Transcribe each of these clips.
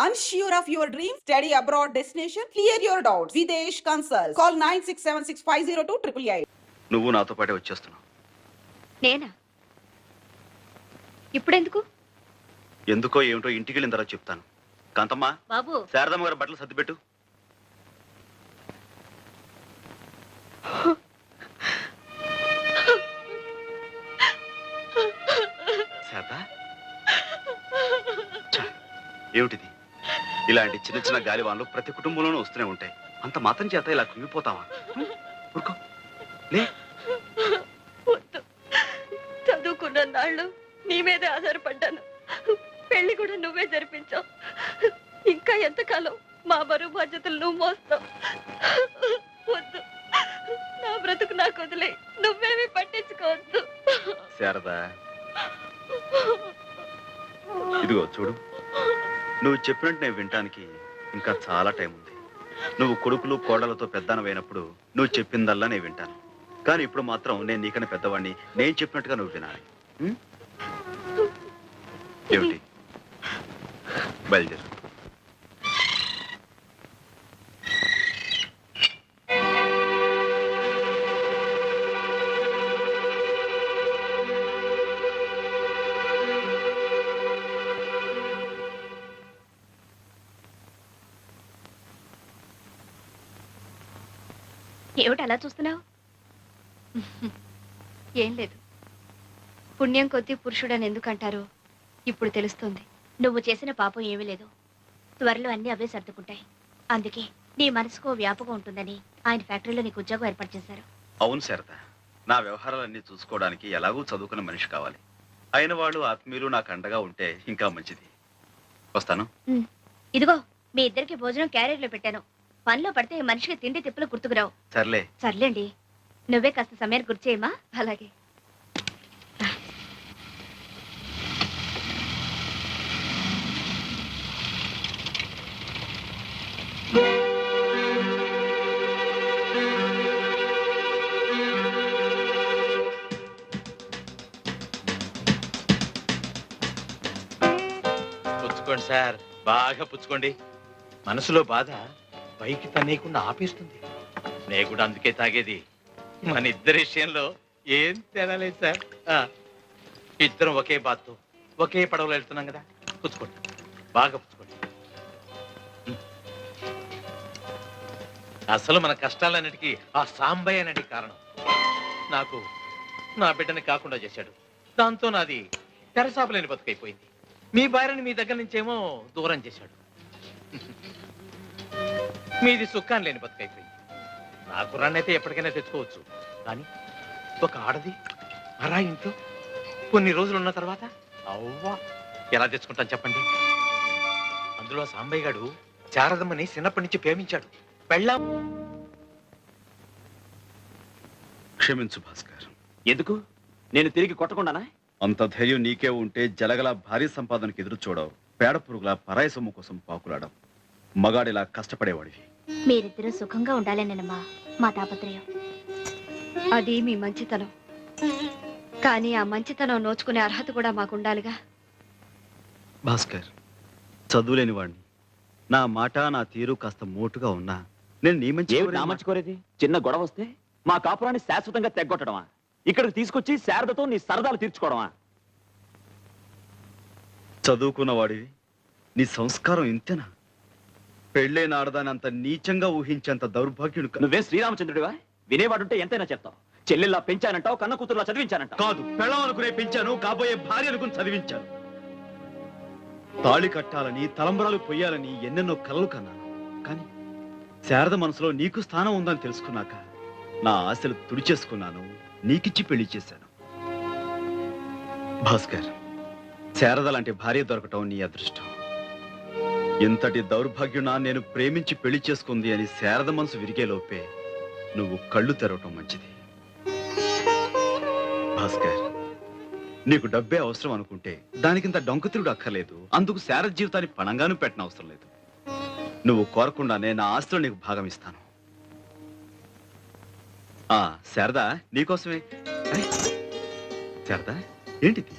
Unsure of your dream? Study abroad destination? Clear your doubts. Videsh Consult. Call 9676502888. నువ్వు నాతో పాటే వచ్చేస్తున్నావు. నేనా? ఇప్పుడెందుకు? ఎందుకో ఏమిటో ఇంటికి వెళ్ళిన తర్వాత చెప్తాను. కాంతమ్మ, బాబు, శారదమ్మ గారి బట్టలు సర్దిపెట్టు. శారదా, ఏమిటిది? ఇలాంటి చిన్న చిన్న గాలివాన్లు ప్రతి కుటుంబంలోనూ వస్తూనే ఉంటాయి. అంత మాత్రం చేత ఇలా కుంగిపోతావా? ఊరుకో, లే. చదువుకున్న నాళ్ళు నీ మీదే ఆధారపడ్డాను. పెళ్లి కూడా నువ్వే జరిపించావు. ఇంకా ఎంతకాలం మా బరువు బాధ్యతలు నువ్వు మోస్తావు? వద్దు, నా బ్రతుకు నాకు వదిలే, నువ్వేమీ పట్టించుకోవద్దు. శారదా, ఇదిగో చూడు, నువ్వు చెప్పినట్టు నేను వినటానికి ఇంకా చాలా టైం ఉంది. నువ్వు కొడుకులు కోడలతో పెద్దనవైనప్పుడు నువ్వు చెప్పిందల్లా నేను వింటాను. కానీ ఇప్పుడు మాత్రం నేను నీకన్నా పెద్దవాడిని, నేను చెప్పినట్టుగా నువ్వు వినాలి. ఏమిటి? బయలుదేరు. ఏమిటి అలా చూస్తున్నావు? ఏం లేదు. పుణ్యం కొద్దీ పురుషుడని ఎందుకంటారో ఇప్పుడు తెలుస్తుంది. నువ్వు చేసిన పాపం ఏమీ లేదు. త్వరలో అన్ని అవే సర్దుకుంటాయి. అందుకే నీ మనసుకో వ్యాపకం ఉంటుందని ఆయన ఫ్యాక్టరీలో నీకు ఉద్యోగం ఏర్పాటు చేశారు. అవును శారద, నా వ్యవహారాలన్నీ చూసుకోవడానికి ఎలాగూ చదువుకున్న మనిషి కావాలి. అయిన వాళ్ళు ఆత్మీయులు నాకు అండగా ఉంటే ఇంకా మంచిది. వస్తాను. ఇదిగో, మీ ఇద్దరికి భోజనం క్యారియర్లో పెట్టాను. పనిలో పడితే మనిషికి తిండి తిప్పులు గుర్తుకురావు. సర్లే. సర్లేండి, నువ్వే కాస్త సమయాన్ని గుర్తు చేయమా? అలాగే. పుచ్చుకోండి సార్, బాగా పుచ్చుకోండి. మనసులో బాధ పైకి తనేయకుండా ఆపేస్తుంది. నే కూడా అందుకే తాగేది. మన ఇద్దరి విషయంలో ఏం తేడా లేదు సార్. ఇద్దరం ఒకే బాత్తో ఒకే పడవలో వెళ్తున్నాం కదా. పుచ్చుకోండి, బాగా పుచ్చుకోండి. అసలు మన కష్టాలన్నిటికీ ఆ సాంబయ్య అనేది కారణం. నాకు నా బిడ్డని కాకుండా చేశాడు. దాంతో నాది తెరసాపలేని బతుకైపోయింది. మీ భార్యని మీ దగ్గర నుంచేమో దూరం చేశాడు. మీది సుఖాన్ని లేని బతుకైపోయింది. నా కుర్రాన్నైతే ఎప్పటికైనా తెచ్చుకోవచ్చు, కానీ ఒక ఆడది అరా ఇంట్లో కొన్ని రోజులు ఉన్న తర్వాత అవ్వా ఎలా తెచ్చుకుంటాను చెప్పండి? అందులో సాంబయ్య గారు శారదమ్మని చిన్నప్పటి నుంచి ప్రేమించాడు. పెళ్ళాం. క్షమించు భాస్కర్. ఎందుకు? నేను తిరిగి కొట్టకుండానా? అంత ధైర్యం నీకే ఉంటే జలగల భారీ సంపాదనకు ఎదురు చూడవు. పేడ పురుగుల పరాయి సొమ్ము కోసం పాకులాడవు. మగాడిలా కష్టపడేవాడివి. మీరిద్దరూ సుఖంగా ఉండాలేనమ్మా మా తాపత్రయం. అది మీ మంచితనం, కానీ ఆ మంచితనం నోచుకునే అర్హత కూడా మాకుండాలిగా. భాస్కర్, చదువులేని వాడిని. నా మాట నా తీరు కాస్త మోటుగా ఉన్నా నేను నీ మంచి నా మంచి కోరేది. చిన్న గొడవ వస్తే మా కాపురాన్ని శాశ్వతంగా తెగ్గొట్టడమా? ఇక్కడికి తీసుకొచ్చి శారదతో నీ సరదాలు తీర్చుకోవడమా? చదువుకున్న వాడివి, నీ సంస్కారం ఇంతేనా? పెళ్ళైన ఆడదాని అంత నీచంగా ఊహించేంత దౌర్భాగ్యుడు నువ్వే శ్రీరామచంద్రుడివా? వినేవాడుంటే ఎంతైనా చెప్తావు. చెల్లెల్లా పెంచానంటావు, కన్న కూతురులా చదివించానంటావు. కాదు, పెళ్ళం అనుకునే పెంచాను, కాబోయే భార్య అనుకుని చదివించాను. తాళి కట్టాలని, తలంబరాలు పొయ్యాలని ఎన్నెన్నో కలలు కన్నాను. కానీ శారద మనసులో నీకు స్థానం ఉందని తెలుసుకున్నాక నా ఆశలు తుడిచేసుకున్నాను, నీకిచ్చి పెళ్లి చేశాను. భాస్కర్, శారద లాంటి భార్య దొరకటం నీ అదృష్టం. ఇంతటి దౌర్భాగ్యునా నేను ప్రేమించి పెళ్లి చేసుకుంది అని శారద మనసు విరిగే లోపే నువ్వు కళ్ళు తెరవటం మంచిది. భాస్కర్, నీకు డబ్బే అవసరం అనుకుంటే దానికింత డొంకతిరుడు అక్కర్లేదు. అందుకు శారద జీవితాన్ని పణంగాను పెట్టిన అవసరం లేదు. నువ్వు కోరకుండానే నా ఆస్తిలో నీకు భాగం ఇస్తాను. శారదా, నీకోసమే. శారదా, ఏంటిది?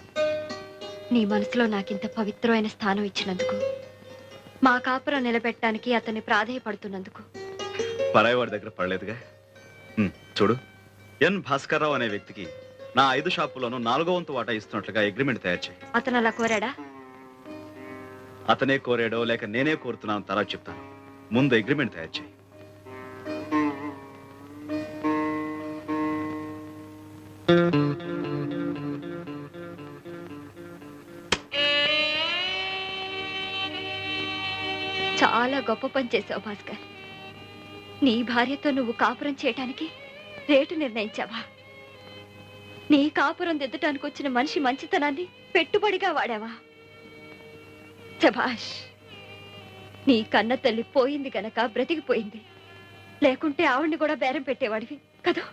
నీ మనసులో నాకింత పవిత్రమైన స్థానం ఇచ్చినందుకు మా కాపురం నిలబెట్టడానికి అతన్ని ప్రాధేయపడుతున్నందుకు. పరాయవాడి దగ్గర పడలేదుగా. చూడు, ఎన్ భాస్కర్రావు అనే వ్యక్తికి నా 5 షాపుల్లోనూ 4వ వంతు వాటా ఇస్తున్నట్లుగా అగ్రిమెంట్ తయారు చేయి. అతను అలా కోరాడా? అతనే కోరాడో లేక నేనే కోరుతున్నాను తర్వాత చెప్తాను. ముందు అగ్రిమెంట్ తయారు చేయి. చాలా గొప్ప పని చేసావు భాస్కర్. నీ భార్యతో నువ్వు కాపురం చేయటానికి రేటు నిర్ణయించావా? నీ కాపురం దిద్దటానికి వచ్చిన మనిషి మంచితనాన్ని పెట్టుబడిగా వాడావా? శభాష్. నీ కన్న తల్లి పోయింది గనక బ్రతికిపోయింది, లేకుంటే ఆవిడ్ని కూడా బేరం పెట్టేవాడివి కదా.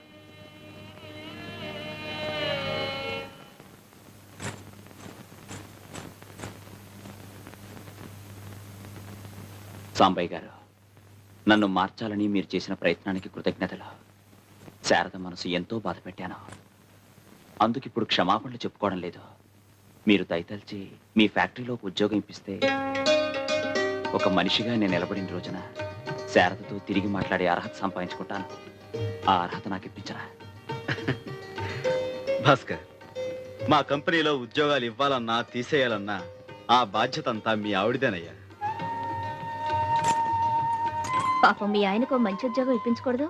సాంబయ్య గారు, నన్ను మార్చాలని మీరు చేసిన ప్రయత్నానికి కృతజ్ఞతలు. శారద మనసు ఎంతో బాధ పెట్టాను. అందుకు ఇప్పుడు క్షమాపణలు చెప్పుకోవడం లేదు. మీరు దయతలిచి మీ ఫ్యాక్టరీలోకి ఉద్యోగం ఇప్పిస్తే ఒక మనిషిగా నేను నిలబడిన రోజున శారదతో తిరిగి మాట్లాడే అర్హత సంపాదించుకుంటాను. ఆ అర్హత నాకు ఇప్పించరా? భాస్కర్, మా కంపెనీలో ఉద్యోగాలు ఇవ్వాలన్నా తీసేయాలన్నా ఆ బాధ్యత అంతా మీ ఆవిడదేనయ్యా. పాపం మీ ఆయనకు మంచి ఉద్యోగం ఇప్పించకూడదు?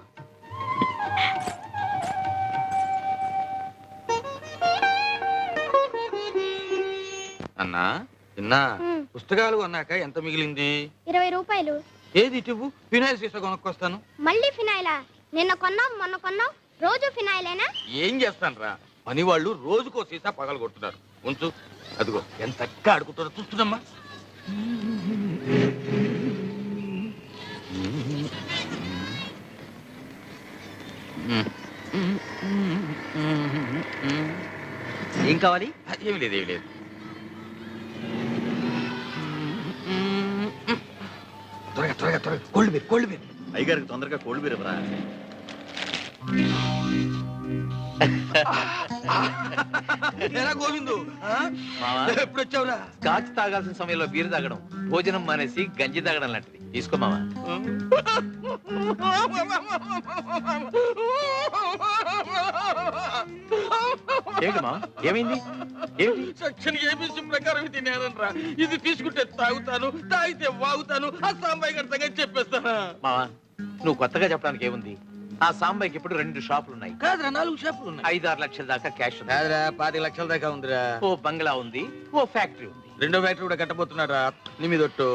అన్నా చిన్నా పుస్తకాలు కొన్నాక ఎంత మిగిలింది? 20 రూపాయలు. ఏది ఇటువు, ఫినాయిల్ సీసా కొనుక్కొస్తాను. మళ్ళీ ఫినాయిలా? నిన్న కొన్నాం మొన్న కొన్నాం, రోజు ఫినాయిలేనా? ఏం చేస్తాను రా, పని వాళ్ళు రోజుకో సీసా పగలు కొడుతున్నారు. ఉంచు, అదిగో ఎంత చక్కగా ఆడుకుంటారో చూస్తున్నామ్మా. ఏం కావాలి? ఏమి లేదు, ఏమి లేదు. త్వరగా త్వరగా త్వరగా కోల్డ్ బీర్, కోల్డ్ బీర్. అయ్యగారికి తొందరగా కోల్డ్ బీర్ ఇవ్వరా. ఏరా గోవిందు, ఎప్పుడు వచ్చావురా? స్కాచ్ తాగాల్సిన సమయంలో బీరు తాగడం, భోజనం మానేసి గంజి తాగడం లాంటిది. తీసుకో మావా. ఏమిటి మా, ఏమైంది? ఏమిటి? సెక్షన్ ఏబిసి ప్రకారం తినేనరా. ఇది తీసుకుంటే తాగుతాను, తాగితే వాగుతాను. ఆ సాంబాయి గారి సంగతి చెప్పేస్తానా? మావా, నువ్వు కొత్తగా చెప్పడానికి ఏముంది? ఆ సాంబాయికి ఇప్పుడు 2 షాపులు ఉన్నాయి. కాదురా, 4 షాపులు ఉన్నాయి. 5-6 లక్షల దాకా క్యాష్ ఉంది. కాదురా, 25 లక్షల దాకా ఉందిరా. ఓ బంగ్లా ఉంది, ఓ ఫ్యాక్టరీ ఉంది. 2వ ఫ్యాక్టరీ కూడా కట్టబోతున్నారా? నీ మీద ఒట్టు.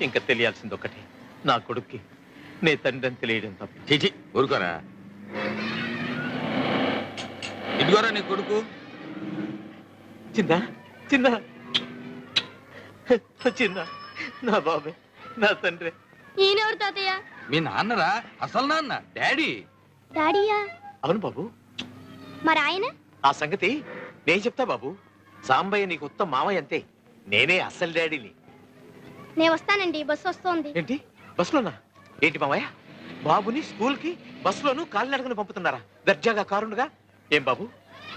ఇంకా తెలియాల్సింది ఒకటి, నా కొడుక్కి నే తండ్రి అని తెలియడం తప్ప. చీచి, ఊరుకోరా. ఇదిగోరా నీ కొడుకు. చిన్న చిన్న చిన్న, నా బాబే, నా తండ్రి. ఈయనెవరు తాతయ్య? మీ నాన్నరా, అసలు నాన్న, డాడీ. డాడీయా? అవును బాబు. మరి ఆయన? ఆ సంగతి నేను చెప్తా బాబు. సాంబయ్య నీకు ఉత్తమ మామయ్య అంతే, నేనే అసలు డాడీని. నేను వస్తానండి, బస్సు వస్తోంది. ఏంటి, బస్సులోనా? ఏంటి మామయ్య, బాబుని స్కూల్ కి బస్సులోను కాలినడకను పంపుతున్నారా? దర్జాగా కారుండగా. ఏం బాబు,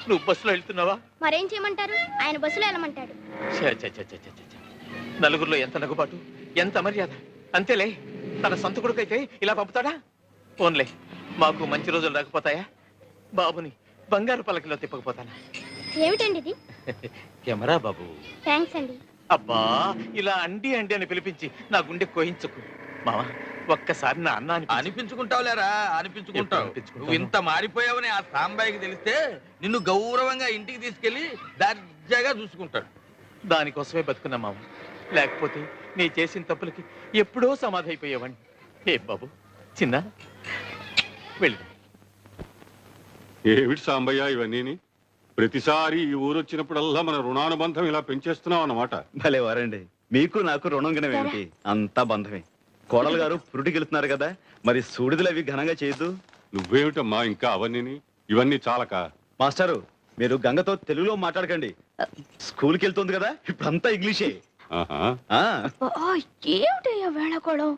నువ్వు బస్సులో వెళ్తున్నావా? మరేం చేయమంటారు? ఆయన బస్సులో వెళ్ళమంటాడు. ఛ, ఛ, ఛ, ఛ, ఛ, ఛ. నలుగురిలో ఎంత నగుబాటు, ఎంత మర్యాద. అంతేలే, తన సొంత కొడుకైతే ఇలా పంపుతాడా? ఓన్లే, మాకు మంచి రోజులు రాకపోతాయా? బాబుని బంగారు పలకలో తిప్పకపోతానా? ఏమిటండి ఇది? కెమెరా బాబు. థ్యాంక్స్ అండి. అబ్బా, ఇలా అండి అండి అని పిలిపించి నా గుండె కోయించుకు. మావా, ఒక్కసారి నా అన్న అనిపించుకుంటావులేరా, అనిపించుకుంటావు. అనిపించుకుంటాను. నువ్వు ఇంత మారిపోయావని ఆ సాంబాయికి తెలిస్తే నిన్ను గౌరవంగా ఇంటికి తీసుకెళ్లి దర్జాగా చూసుకుంటాడు. దానికోసమే బతుకున్నా మామ. లేకపోతే నీ చేసిన తప్పులకి ఎప్పుడో సమాధి అయిపోయేవాడిని. ఏ బాబు, చిన్న వెళ్ళి. ఏమిటి సాంబయ్య ఇవన్నీ? ప్రతిసారి ఈ ఊరు వచ్చినప్పుడల్లా మన రుణానుబంధం ఇలా పెంచేస్తున్నావు అన్నమాట. భలే వారండి, మీకు నాకు రుణం గినవేమిటి, అంతా బంధమే. కోడలు గారు పురుటికెళ్తున్నారు కదా, మరి సూడిదలు అవి ఘనంగా చేయొద్దు. నువ్వేమిటమ్మా ఇంకా అవన్నీ? ఇవన్నీ చాలక. మాస్టారు, మీరు గంగతో తెలుగులో మాట్లాడకండి. స్కూల్కి వెళ్తుంది కదా, ఇప్పుడంతా ఇంగ్లీషే. ఆహా. ఆ, ఏమిటయ్యా వేళకోళం?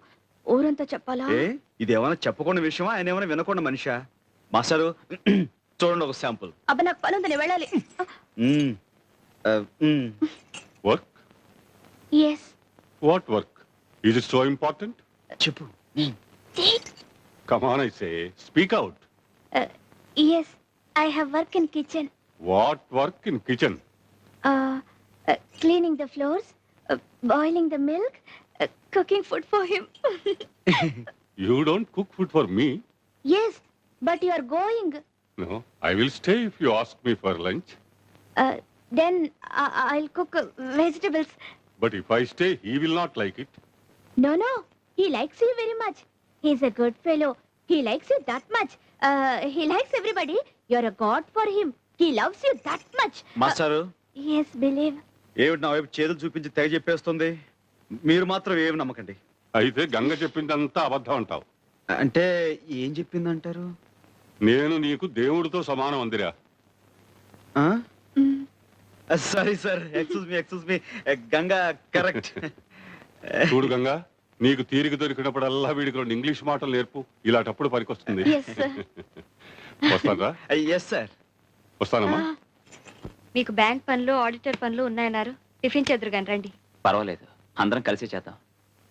ఊరంతా చెప్పాలా? ఏ ఇదేమైనా చెప్పకుండా విషయమా, ఆయన ఏమైనా వినకుండా మనిషా? మాస్టారు, చూడండి ఒక శాంపుల్. అబ్బా, నాకు పని ఉందని వెళ్ళాలి. Work? Yes. What work? Is it so important? చెప్పు. Come on, I say. Speak out. Yes, I have work in kitchen. What work in kitchen? Cleaning the floors, boiling the milk, cooking food for him. You don't cook food for me. Yes, but you are going. No, I will stay if you ask me for lunch. Then I'll cook vegetables. But if I stay, he will not like it. No, he likes you very much. He's a good fellow. He likes you that much. He likes everybody. You're a god for him. He loves you that much. మాస్టారు, Yes, believe. ఏమిటి నా వైపు చేతులు చూపించి తెగ చెప్పేస్తుంది? మీరు మాత్రం ఏమి నమ్మకండి. అయితే గంగ చెప్పిందంతా అబద్ధం అంటావు. అంటే ఏం చెప్పిందంటారు? నేను నీకు దేవుడితో సమానం అందిరా. Sorry sir, excuse me. Ganga correct. చూడు గంగా, నీకు తీరిక దొరికినప్పుడల్లా వీడికి 2 ఇంగ్లీష్ మాటలు నేర్పు. ఇలాంటప్పుడు పనికొస్తుంది. Yes, sir. వస్తానరా? Yes sir. వస్తానమ్మా. మీకు బ్యాంక్ పనులు ఆడిటర్ పనులు ఉన్నాయన్నారు. టిఫిన్ చేద్దరు కానీ రండి. పర్వాలేదు, అందరం కలిసి చేద్దాం.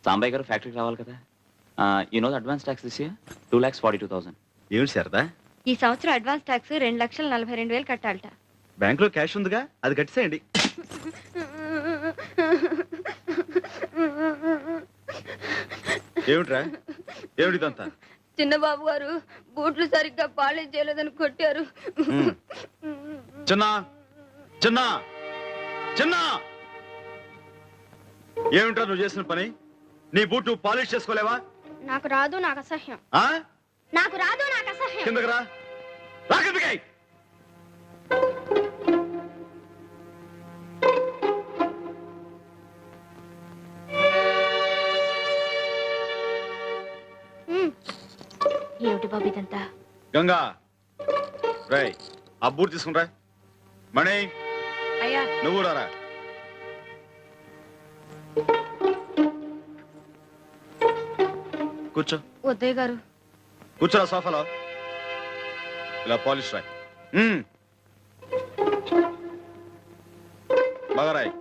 సాంబయ్య గారు ఫ్యాక్టరీకి రావాలి కదా. You know advance tax this year 2,42,000. ఏమిటి శారదా? ఈ సంవత్సరం అడ్వాన్స్ ట్యాక్స్ 2,42,000 కట్టాలట. బ్యాంక్ లో క్యాష్ ఉందిగా, అది కట్టేసేయండి. ఏమిట్రా, ఏమిటిదంతా? చిన్నబాబు గారు బూట్లు సరిగ్గా పాలిష్ చేయలేదని కొట్టారు. చిన్న చిన్న చిన్న, ఏమిట్రా నువ్వు చేసిన పని? నీ బూట్ నువ్వు పాలిష్ చేసుకోలేవా? నాకు రాదు, నాకు అసహ్యం. ఆ? నాకు రాదు, నాకు అసహ్యం. కిందకి రా. రా కిందకి. ఏమిటి బాబు ఇదంతా? గంగా, రై ఆ బూట్ తీసుకునిరా. మణి, అయ్యా నువ్వు రారా. కూర్చో. ఉదయ్ గారు కూర్చోరా సోఫాలో. ఇలా పాలిష్ రాయ్. బాగా రాయ్.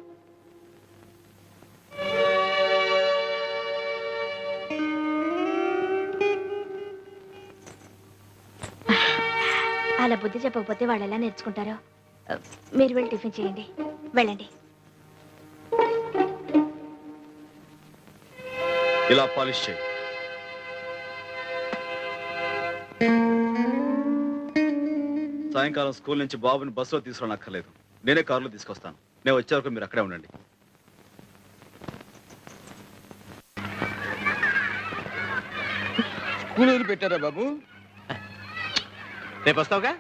అలా బుద్ధి చెప్పకపోతే వాళ్ళు ఎలా నేర్చుకుంటారో. మీరు వెళ్ళి టిఫిన్ చేయండి, వెళ్ళండి. ఇలా పాలిష్ చేయి. సాయంకాలం స్కూల్ నుంచి బాబుని బస్సులో తీసుకురానక్కర్లేదు, నేనే కారులో తీసుకొస్తాను. నేను వచ్చే వరకు మీరు అక్కడే ఉండండి. స్కూల్ పెట్టారా బాబు? రేపు వస్తావుగా?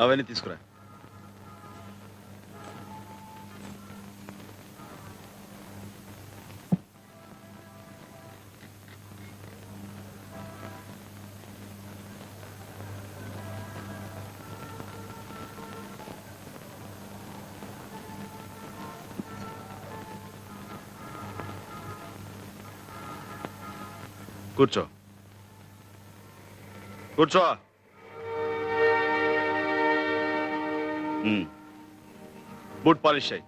అవన్నీ తీసుకురా. కూర్చో కూర్చో. బూట్ పాలిష్ అయ్యి.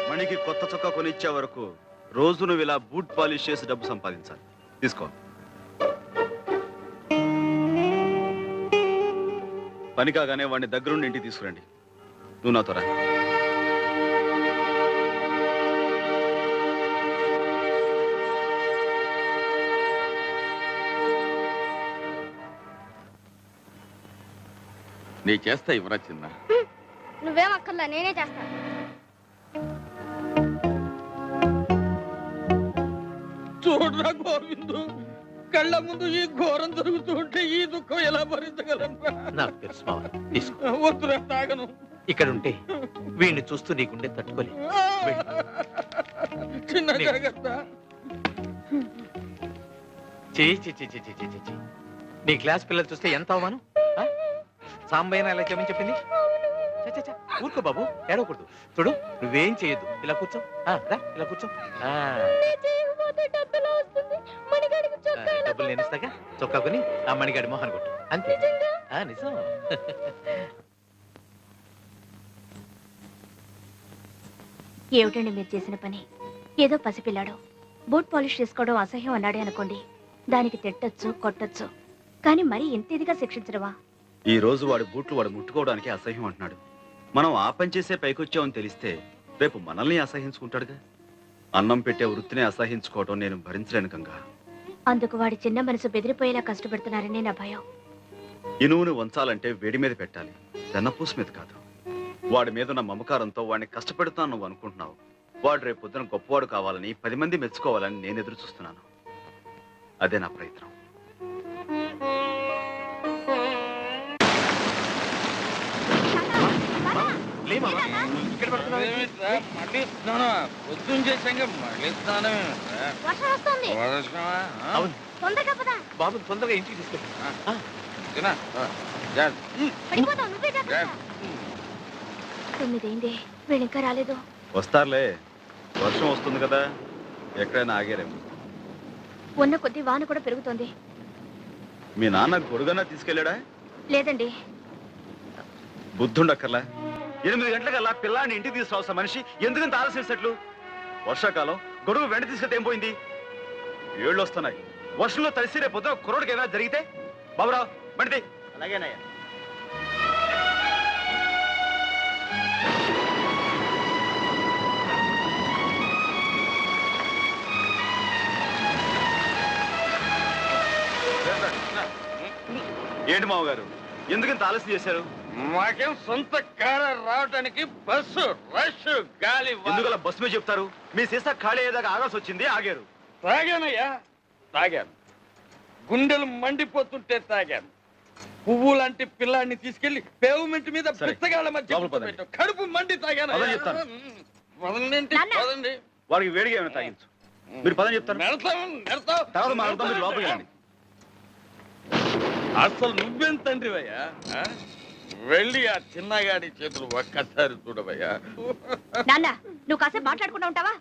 మణికి కొత్త చొక్కా కొనిచ్చే వరకు రోజు నువ్వు ఇలా బూట్ పాలిష్ చేసి డబ్బు సంపాదించాలి. తీసుకో. పని కాగానే వాడిని దగ్గరుండి ఇంటికి తీసుకురండి. నువ్వు నాతో రా. నీ చేస్తా ఇవ్వరా చిన్న. నువ్వేం అక్కర్లా, నేనే చేస్తా. చూడరా గోవిందు, కళ్ళ ముందు ఈ ఘోరం జరుగుతూ ఉంటే ఈ దుఃఖం ఎలా భరించగలరా? నాకు తెలుసు మావ, తీసుకో. వద్దురా, తాగను. ఇక్కడ ఉంటే వీడిని చూస్తూ నీకుండే తట్టుకోలే. చిన్న జాగ్రత్త. చెయ్యి నీ క్లాస్ పిల్లలు చూస్తే ఎంత అవమానం. సాంబయ్యన ఎలా చెప్పని చెప్పింది. ఛ, ఛ, ఛ, ఊరుకో బాబు, ఏడవకూడదు. చూడు, నువ్వేం చేయొద్దు. ఇలా కూర్చో. రా, ఇలా కూర్చో. డబ్బులు నేను ఇస్తాగా. చొక్కా కొని ఆ మణిగాడి మొహన్ కొట్టు, అంతే. నిజం. ఏమిటండి మీరు చేసిన పని? ఏదో పసిపిల్లాడు బూట్ పాలిష్ చేసుకోవడం అసహ్యం అన్నాడే అనుకోండి, దానికి తిట్టొచ్చు, కొట్టొచ్చు, కానీ మరీ ఇంత ఇదిగా శిక్షించడమా? ఈ రోజు వాడి బూట్లు వాడు ముట్టుకోవడానికి అసహ్యం అంటున్నాడు. మనం ఆ పని చేసే పైకొచ్చామని తెలిస్తే రేపు మనల్ని అసహ్యించుకుంటాడుగా. అన్నం పెట్టే వృత్తిని అసహ్యించుకోవడం నేను భరించలేను గంగా. అందుకు వాడి చిన్న మనసు బెదిరిపోయేలా కష్టపడుతున్నారని నా భయం. ఇనువుని వంచాలంటే వేడి మీద పెట్టాలి, వెన్నపూస మీద కాదు. వాడి మీద ఉన్న మమకారంతో వాడిని కష్టపెడుతున్నాను నువ్వు అనుకుంటున్నావు. వాడు రేపు పొద్దున గొప్పవాడు కావాలని 10 మంది మెచ్చుకోవాలని నేను ఎదురు చూస్తున్నాను. అదే నా ప్రయత్నం. లే మావా, ఇక్కడ పడుతున్నావు. అదేమిట్రా, మళ్ళీ స్నానం? పొద్దున్న చేశాక మళ్ళీ స్నానం ఏమిట్రా? వర్షం వస్తుంది, వర్షమా? అవును తొందరగా పద. బాబు, తొందరగా ఇంటికి తీసుకెళ్ళి. తినా? జాగ్రత్త. పడిపోతావు, నువ్వే జాగ్రత్త. జాగ్రత్త. 9 అయింది, వీళ్ళు ఇంకా రాలేదు. వస్తారులే, వర్షం వస్తుంది కదా, ఎక్కడైనా ఆగారేమో. ఉన్న కొద్ది వాన కూడా పెరుగుతోంది. మీ నాన్న గొడుగన్నా తీసుకెళ్ళాడా? లేదండి. బుద్ధుండక్కర్లా. 8 గంటలకల్లా పిల్లాన్ని ఇంటికి తీసుకురావాల్సిన మనిషి ఎందుకంత ఆలస్యం? వర్షాకాలం గొడుగు వెంట తీసుకెళ్తే ఏం పోయింది? ఏళ్ళు వస్తున్నాయి, వర్షంలో తడిసి రేపు పొద్దున కుర్రోడికి ఏమైనా జరిగితే? బాబురావు, బండి. అలాగేనయ్యా. ఏంటి మామగారు, ఎందుకంత ఆలస్యం చేశారు? మాకేం సొంత కారు రావడానికి బస్సు రష్ గాలి. ఎందుకలా బస్సు మీద చెప్తారు? మీ సీసా ఖాళీ అయ్యేదాకా ఆగాల్సి వచ్చింది, ఆగారు. తాగానయ్యా, తాగాను. గుండెలు మండిపోతుంటే తాగాను. పువ్వు లాంటి పిల్లాన్ని తీసుకెళ్లి పేవ్మెంట్ మీద సరే, పుస్తకాల మధ్య లోపలికి పదండి. పెట్టు. కడుపు మండి తాగాను. అదే చెప్తాను. వదలండి, నాన్న. వదండి. వాడికి వేడిగా ఏమైనా తాగించు. మీరు పదని చెప్తారు, నెడతావు. తర్వాత మాట్లాడతాం. మీరు లోపలికి వెళ్ళండి. అసలు నువ్వేం తండ్రివయ్యా? వెళ్ళి ఆ చిన్నగాడి చేతులు ఒక్కసారి చూడవయ్యా. నాన్న, నువ్వు కాసేపు మాట్లాడకుండా ఉంటావా?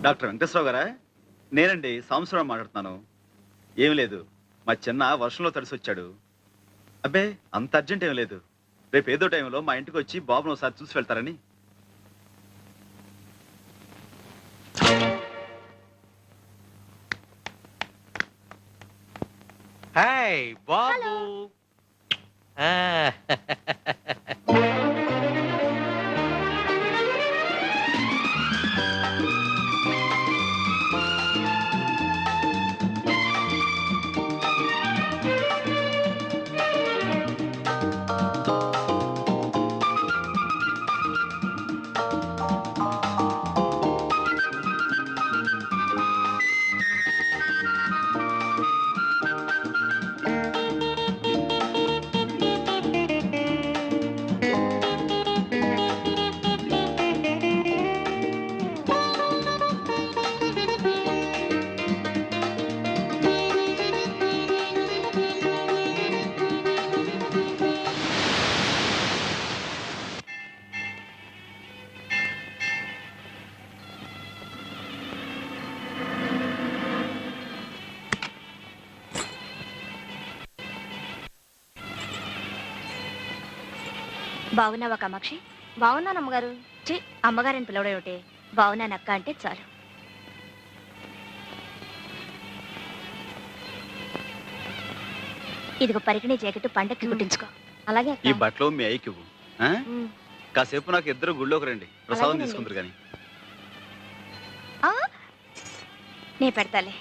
డాక్టర్ వెంకటేశ్వరరావు గారా? నేనండి, సంవత్సరం మాట్లాడుతున్నాను. ఏం లేదు, మా చిన్న వర్షంలో తడిసి వచ్చాడు. అబ్బే, అంత అర్జెంట్ ఏం లేదు. రేపు ఏదో టైంలో మా ఇంటికి వచ్చి బాబును ఒకసారి చూసి వెళ్తారని. హాయ్ బాబు. బాగున్నావా కామాక్షి? బాగున్నాను అమ్మగారు. ఛీ, అమ్మగారని పిలవడం ఏమిటి? బాగున్నాను అక్క అంటే చాలు. ఇదిగో పరికిణీ జాకెట్ పండక్కి కుట్టించుకో. అలాగే ఈ బట్టలు మీ అయ్యకి ఇవ్వు. ఆ? కాసేపు నాకు ఇద్దరు గుళ్ళోకి రండి, ప్రసాదం అలాగేనండి. తీసుకుంటారు కానీ. నే పెడతాలే.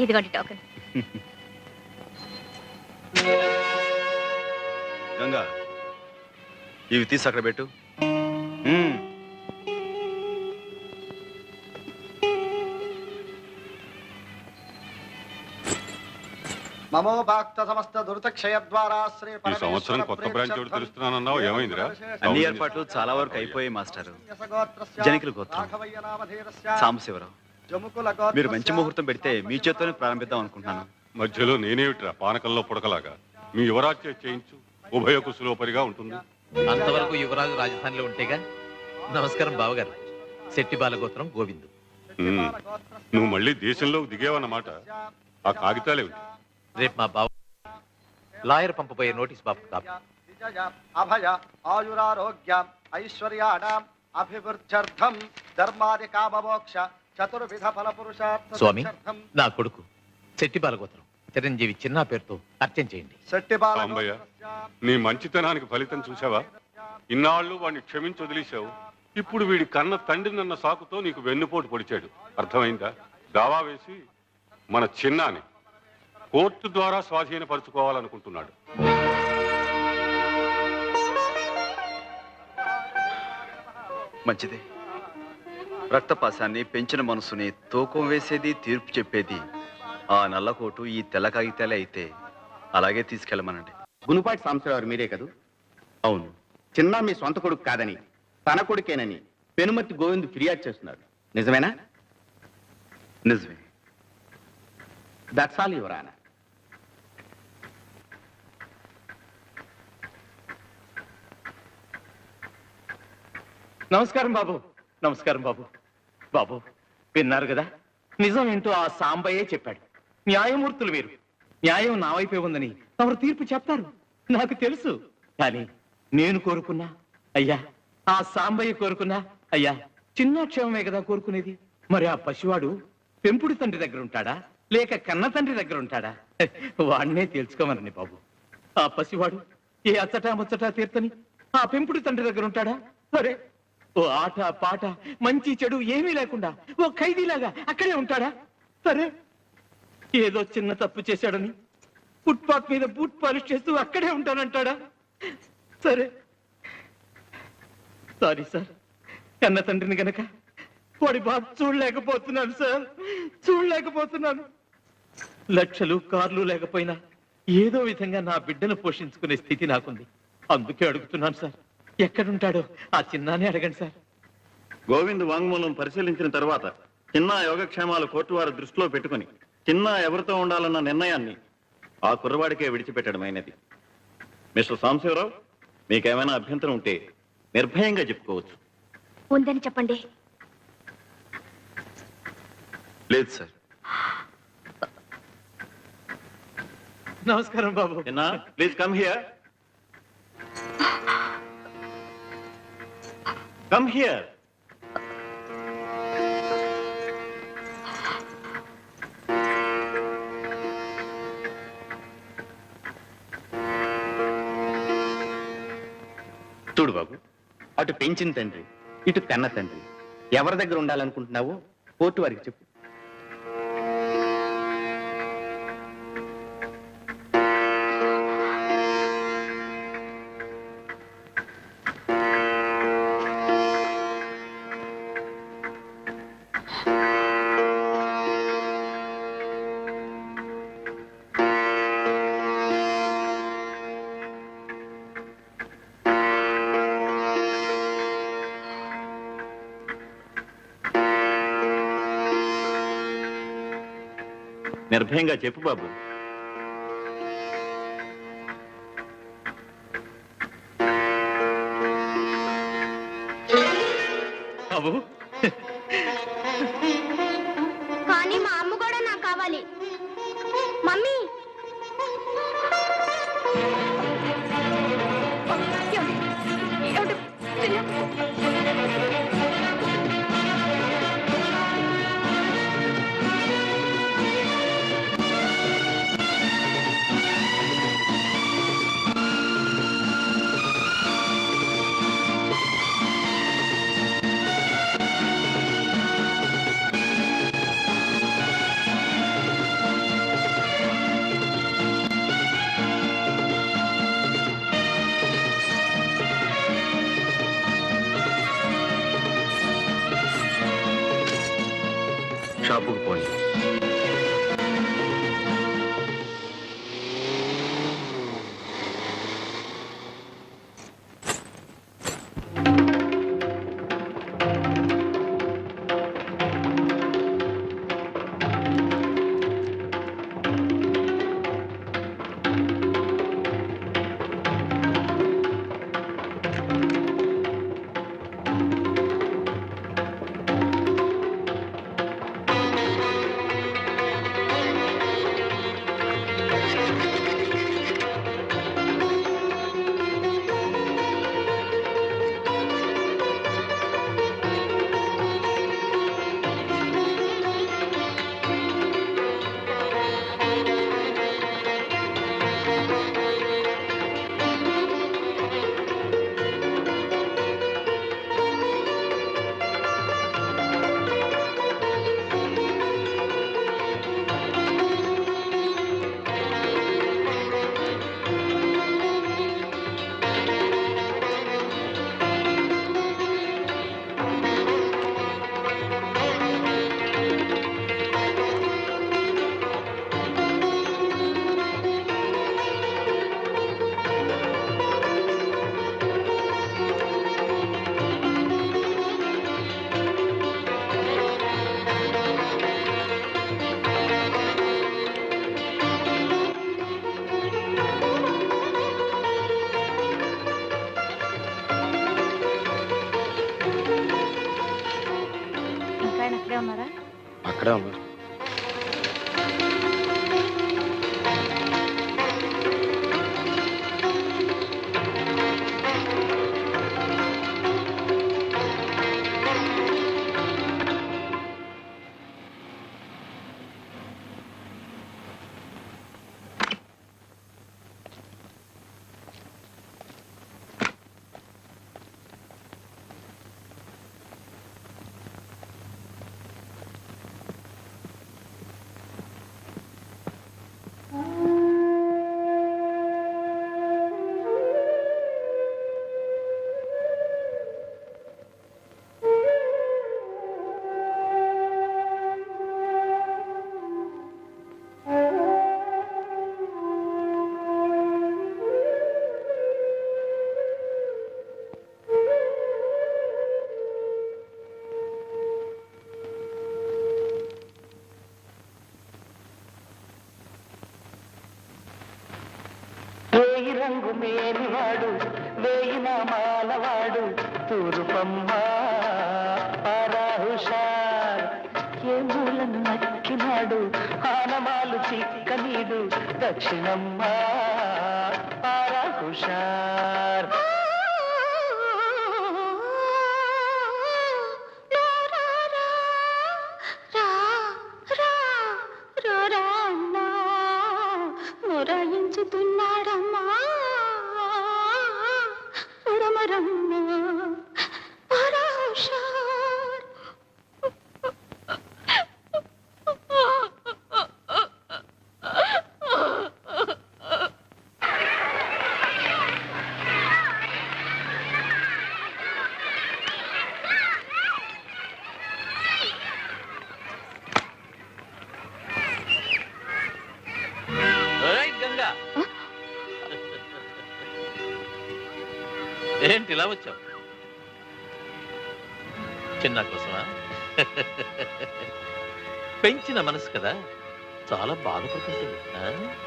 ఇదిగోండి టోకెన్. గంగా ఇవి తీసి అక్కడ పెట్టు. మ్మ్. మమో భక్త సమస్త దురితక్షయ ద్వారా శ్రీ ఈ సంవత్సరం కొత్త బ్రాంచ్ ఒకటి తెలుస్తున్నానన్నావు, ఏమైందిరా? అన్ని ఏర్పాట్లు చాలా వరకు అయిపోయాయి మాస్టర్. జనకుల గోత్రం సాంబశివరావు, మీరు మంచి ముహూర్తం పెడితే మీ చేత్తోనే ప్రారంభిద్దాం అనుకుంటున్నాను. మధ్యలో నేనేమిట్రా పానకంలో పుడకలాగా? మీ యువరాజ్యం చేయించు, ఉభయ కుశలోపరిగా ఉంటుంది. అంతవరకు యువరాజు రాజధానిలో ఉంటేగా. నమస్కారం బావగారు. శెట్టి బాలగోత్రం గోవిందు. నువ్వు మళ్ళీ దేశంలోకి దిగేవన్నమాట. ఆ కాగితాలేమిటి? రేపు మా బావ లాయర్ పంపబోయే నోటీస్ బాబు కాపీ. అభయ ఆయురారోగ్యం ఐశ్వర్యాణం అభివృద్ధ్యర్థం ధర్మాది కామమోక్ష చతుర్విధ ఫల పురుషార్థ స్వామి, నా కొడుకు శెట్టి బాలగోత్రం చిరంజీవి చిన్న పేరుతో అర్చన చేయండి. సాంబయ్య, నీ మంచితనానికి ఫలితం చూసావా? ఇన్నాళ్ళు వాడిని క్షమించి వదిలేశావు. ఇప్పుడు వీడి కన్న తండ్రినన్న సాకుతో నీకు వెన్నుపోటు పొడిచాడు. అర్థమైందా? దావా వేసి మన చిన్నాని కోర్టు ద్వారా స్వాధీనపరుచుకోవాలనుకుంటున్నాడు. మంచిది. రక్తపాశాన్ని పెంచిన మనసుని తూకం వేసేది, తీర్పు చెప్పేది ఆ నల్లకోటు, ఈ తెల్ల కాగితాలే అయితే అలాగే తీసుకెళ్ళమనండి. గునుపాటి సాంబశివరావు మీరే కదూ? అవును. చిన్న మీ సొంత కొడుకు కాదని, తన కొడుకేనని పెనుమతి గోవింద్ ఫిర్యాదు చేస్తున్నారు. నిజమేనా? నిజమే. That's all your honour. నమస్కారం బాబు. నమస్కారం బాబు. బాబు విన్నారు కదా, నిజం ఏంటో ఆ సాంబయ్యే చెప్పాడు. న్యాయమూర్తులు మీరు. న్యాయం నా వైపే ఉందని తమరు తీర్పు చెప్తారు, నాకు తెలుసు. కానీ నేను కోరుకున్నా అయ్యా, ఆ సాంబయ్య కోరుకున్నా అయ్యా, చిన్న క్షేమమే కదా కోరుకునేది. మరి ఆ పసివాడు పెంపుడు తండ్రి దగ్గర ఉంటాడా, లేక కన్న తండ్రి దగ్గర ఉంటాడా? వాడినే తెలుసుకోమనండి బాబు. ఆ పసివాడు ఏ అచ్చటా ముచ్చటా తీర్చని ఆ పెంపుడు తండ్రి దగ్గర ఉంటాడా? సరే, ఓ ఆట పాట మంచి చెడు ఏమీ లేకుండా ఓ ఖైదీలాగా అక్కడే ఉంటాడా? సరే, ఏదో చిన్న తప్పు చేశాడని ఫుట్పాత్ మీద బూట్ పాలిష్ చేస్తూ అక్కడే ఉంటానంటాడా? సరే, సారీ సార్, కన్న తండ్రిని గనక వాడి బాధ చూడలేకపోతున్నాను సార్, చూడలేకపోతున్నాను. లక్షలు కార్లు లేకపోయినా ఏదో విధంగా నా బిడ్డను పోషించుకునే స్థితి నాకుంది. అందుకే అడుగుతున్నాను సార్, ఎక్కడుంటాడో ఆ చిన్నానే అడగండి సార్. గోవింద్ వాంగ్మూలం పరిశీలించిన తర్వాత చిన్న యోగక్షేమాలు కోర్టు వారు దృష్టిలో పెట్టుకుని చిన్న ఎవరితో ఉండాలన్న నిర్ణయాన్ని ఆ కుర్రవాడికే విడిచిపెట్టడమైనది. మిస్టర్ సాంబశివరావు, మీకేమైనా అభ్యంతరం ఉంటే నిర్భయంగా చెప్పుకోవచ్చు. ఉందని చెప్పండి. లేదు సార్. నమస్కారం బాబు. చిన్న, please come here. Come here. చూడు బాబు, అటు పెంచిన తండ్రి, ఇటు కన్న తండ్రి, ఎవరి దగ్గర ఉండాలనుకుంటున్నావో కోర్టు వారికి చెప్పు. నిర్భయంగా చెప్పు బాబు. బాబు, కానీ మా అమ్మ కూడా నాకు కావాలి. మమ్మీ, క్లబ్కు పోండి. ఇంకా ఆయన అక్కడే ఉన్నారా? అక్కడే ఉన్నారు. వేయి రంగు మేలివాడు వేయి నామాలవాడు తూరుపమ్మ హుషార్ ఏ మూలను నక్కినాడు ఆనమాలు చిక్కనీడు దక్షిణమ్మ హుషార్ మొరాయించుతున్నాడమ్మా గంగా, ఏంటి ఇలా వచ్చావు? చిన్న కోసమా? పెంచిన మనసు కదా, చాలా బాధపడుతుంటుంది.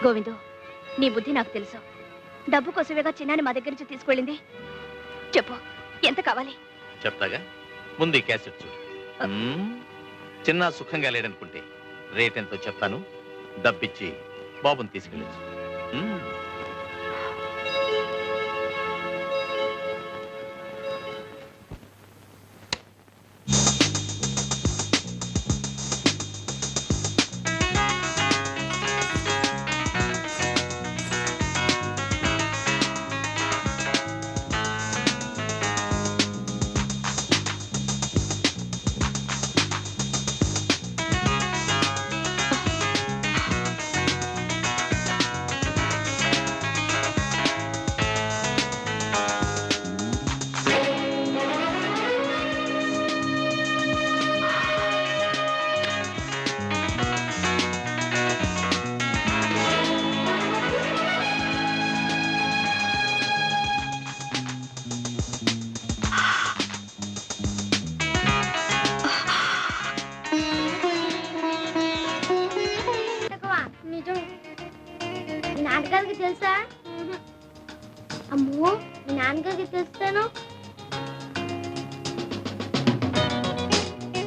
గోవిందు, నీ బుద్ధి నాకు తెలుసు. డబ్బు కోసమేగా చిన్నాని మా దగ్గర నుంచి తీసుకెళ్ళింది. చెప్పు, ఎంత కావాలి? చెప్తాగా, ముందు ఈ క్యాసెట్ చూడు. చిన్న సుఖంగా లేడనుకుంటే రేట్ ఎంతో చెప్తాను, డబ్బిచ్చి బాబుని తీసుకెళ్ళచ్చు. తెలుసా? అమ్మో మీ నాన్నగారికి తెలుస్తాను.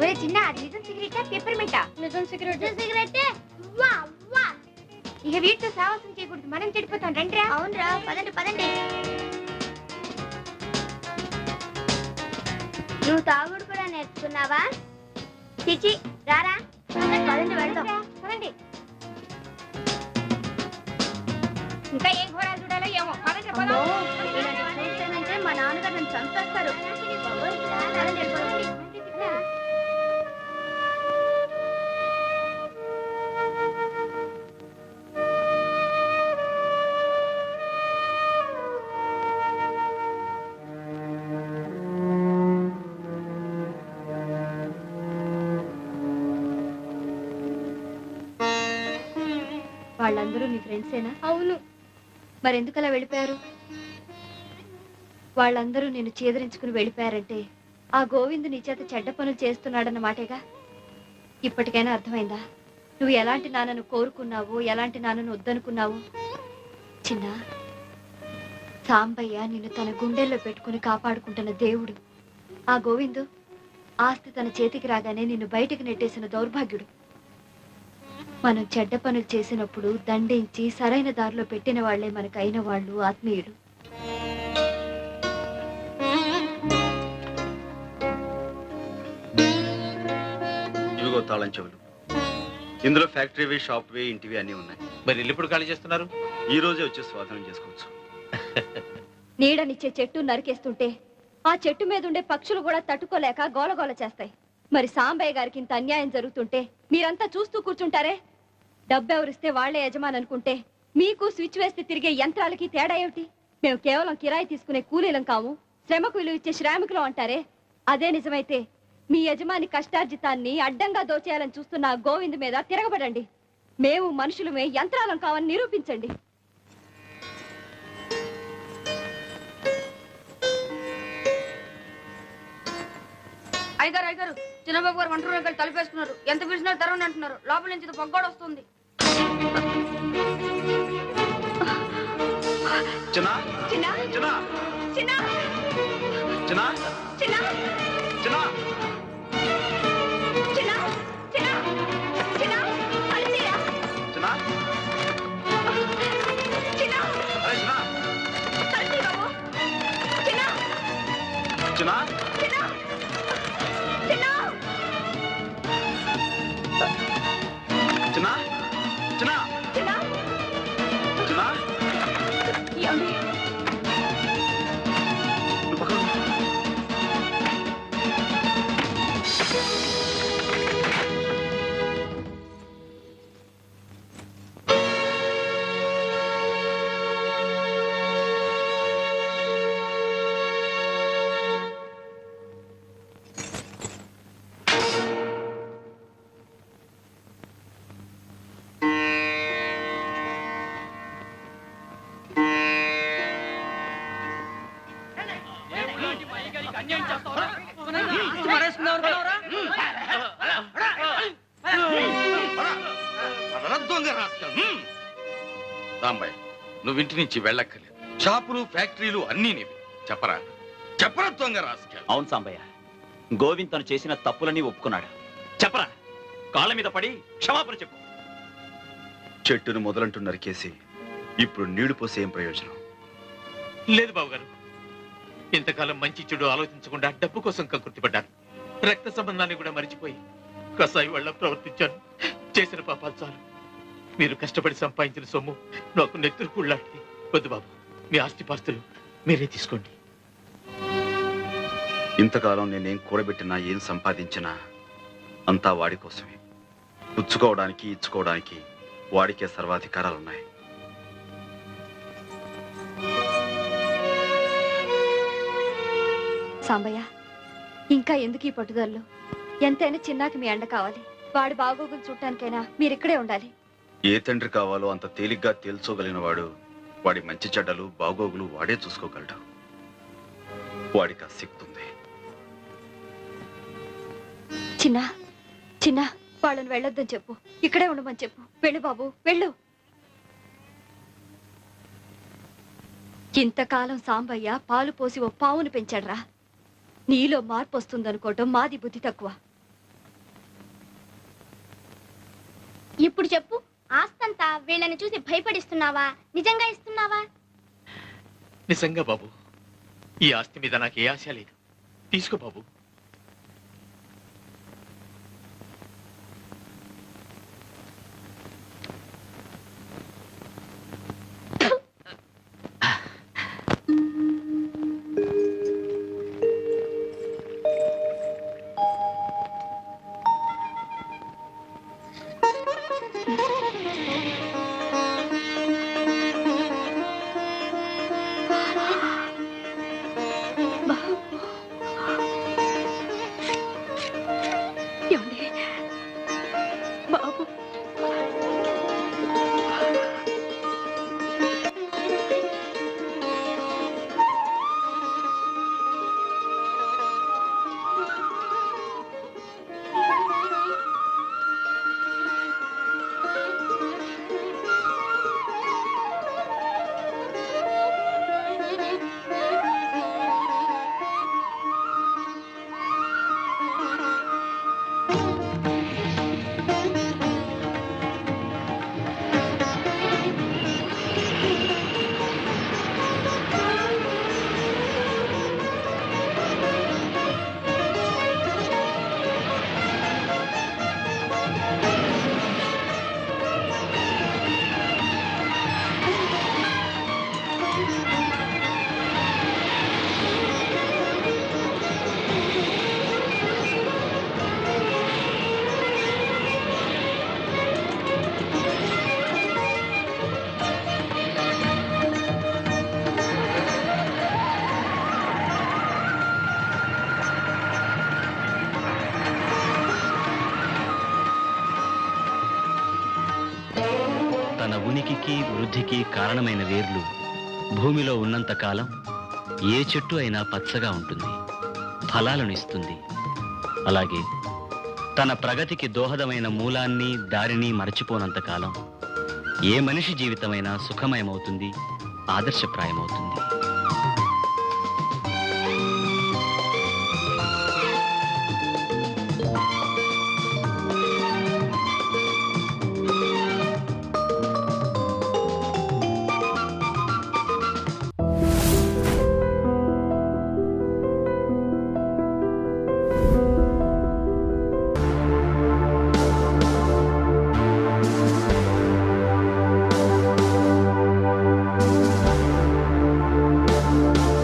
ఒరే చిన్న అది నిజం సిగరెట్టా పెప్పర్మెంటా? నిజం సిగరెట్. సిగరెట్టే. వా వా. ఇక వీటితో సాహసం చేయకూడదు, మనం చెడిపోతాం. రండిరా. అవునరా, పదండి పదండి. నువ్వు తాగుడు కూడా నేర్చుకున్నావా? చిచి రారా, పదండి వెళ్దాం. పదండి. ఇంకా ఏం ఘోరాలు చూడాలో ఏమో. పదండి చూస్తానంటే మా నాన్నగారు నన్ను చంపేస్తారు. వాళ్ళందరూ నీ ఫ్రెండ్సేనా? అవును. మరెందుకు అలా వెళ్ళిపోయారు? వాళ్ళందరూ నేను చేదరించుకుని వెళ్ళిపోయారంటే ఆ గోవిందు నీ చేత చెడ్డ పనులు చేస్తున్నాడన్న మాటేగా. ఇప్పటికైనా అర్థమైందా నువ్వు ఎలాంటి నాన్నను కోరుకున్నావో, ఎలాంటి నాన్నను వద్దనుకున్నావో? చిన్న సాంబయ్య నిన్ను తన గుండెల్లో పెట్టుకుని కాపాడుకుంటున్న దేవుడు. ఆ గోవిందు ఆస్తి తన చేతికి రాగానే నిన్ను బయటికి నెట్టేసిన దౌర్భాగ్యుడు. మనం చెడ్డ పనులు చేసినప్పుడు దండించి సరైన దారిలో పెట్టిన వాళ్లే మనకైన వాళ్ళు ఆత్మీయులు. ఇవిగో తాళం చెవులు. ఇందులో ఫ్యాక్టరీవి, షాప్వి, ఇంటివి అన్నీ ఉన్నాయి. మరి ఇల్లు ఇప్పుడు ఖాళీ చేస్తున్నారు? ఈ రోజే వచ్చి స్వాధీనం చేసుకోవచ్చు. నీడనిచ్చే చెట్టు నరికేస్తుంటే ఆ చెట్టు మీద ఉండే పక్షులు కూడా తట్టుకోలేక గోలగోల చేస్తాయి. మరి సాంబయ్య గారికి ఇంత అన్యాయం జరుగుతుంటే మీరంతా చూస్తూ కూర్చుంటారే? డబ్బెవరిస్తే వాళ్లే యజమాని అనుకుంటే మీకు స్విచ్ వేస్తే తిరిగే యంత్రాలకి తేడా ఏమిటి? మేము కేవలం కిరాయి తీసుకునే కూలీలం కాము, శ్రమకు విలువ ఇచ్చే శ్రామికులు అంటారే. అదే నిజమైతే మీ యజమాని కష్టార్జితాన్ని అడ్డంగా దోచేయాలని చూస్తున్న గోవింద్ మీద తిరగబడండి. మేము మనుషులమే, యంత్రాలం కావని నిరూపించండి. అయ్యగారు అయ్యగారు, చిన్నబాబు గారు వంట రూమ్ తలుపేసుకున్నారు. ఎంత పిలిచినా తెరవని అంటున్నారు. లోపల నుంచి పొగ్గోడు వస్తుంది. చిన్న చిన్న చిన్న చిన్న చిన్న చిన్న చిన్న చిన్న చిన్న చిన్న అలిసిరా చిన్న చిన్న అరే చిన్న అలిసి బాబు చిన్న చిన్న చిన్న చిన్న చిన్న చిన్న చిన్న చిన్న ఏమండి? నువ్వు పక్కన ఉండు. రాంబాయ్, నువ్వు ఇంటి నుంచి వెళ్ళక్కర్లేదు. షాపులు, ఫ్యాక్టరీలు అన్నీ నీవి. చెప్పరా చెప్పరా దొంగ రాస్కల్. అవును సాంబయ్య, గోవింద్ తను చేసిన తప్పులని ఒప్పుకున్నాడు. చెప్పరా, కాళ్ళ మీద పడి క్షమాపణ చెప్పు. చెట్టును మొదలంటూ నరికేసి ఇప్పుడు నీళ్లు పోసే ఏం ప్రయోజనం? లేదు బాబుగారు, ఇంతకాలం మంచి చెడు ఆలోచించకుండా డబ్బు కోసం కకృతిపడ్డాను. రక్త సంబంధాన్ని కూడా మరిచిపోయి కసాయి వాళ్ళ ప్రవర్తించాను. చేసిన పాపాలు చాలు. మీరు కష్టపడి సంపాదించిన సొమ్ము నాకు నెత్తురు కూళ్ళాంటిది. వద్దు బాబు, మీ ఆస్తిపాస్తులు మీరే తీసుకోండి. ఇంతకాలం నేనేం కూడబెట్టినా, ఏం సంపాదించినా అంతా వాడి కోసమే. పుచ్చుకోవడానికి, ఇచ్చుకోవడానికి వాడికే సర్వాధికారాలున్నాయి. సాంబయ్య, ఇంకా ఎందుకు ఈ పట్టుదలలో? ఎంతైనా చిన్నాకి మీ అండ కావాలి. వాడి బాగోగులు చూడటానికైనా మీరిక్కడే ఉండాలి. ఏ తండ్రి కావాలో అంత తేలిగ్గా తేల్చోగలిగిన వాడు వాడి మంచి చెడ్డలు, బాగోగులు వాడే చూసుకోగలడు. వాడికి ఆ శక్తి ఉంది. చిన్న చిన్న వాళ్ళని వెళ్ళొద్దని చెప్పు. ఇక్కడే ఉండమని చెప్పు. వెళ్ళు బాబు, వెళ్ళు. ఇంతకాలం సాంబయ్య పాలు పోసి ఓ పావును పెంచాడ్రా. నీలో మార్పు వస్తుందనుకోవటం మాది బుద్ధి తక్కువ. ఇప్పుడు చెప్పు, ఆస్తంతా వీళ్ళని చూసి భయపడిస్తున్నావా, నిజంగా ఇస్తున్నావా? నిజంగా బాబు, ఈ ఆస్తి మీద నాకు ఏ ఆశ లేదు. తీసుకో బాబు. ఏమండి? బాబు తన ఉనికికి వృద్ధికి కారణమైన వేర్లు భూమిలో ఉన్నంత కాలం ఏ చెట్టు అయినా పచ్చగా ఉంటుంది, ఫలాలను ఇస్తుంది. అలాగే తన ప్రగతికి దోహదమైన మూలాన్ని దారిని మరచిపోనంత కాలం ఏ మనిషి జీవితమైనా సుఖమయమవుతుంది, ఆదర్శప్రాయమవుతుంది.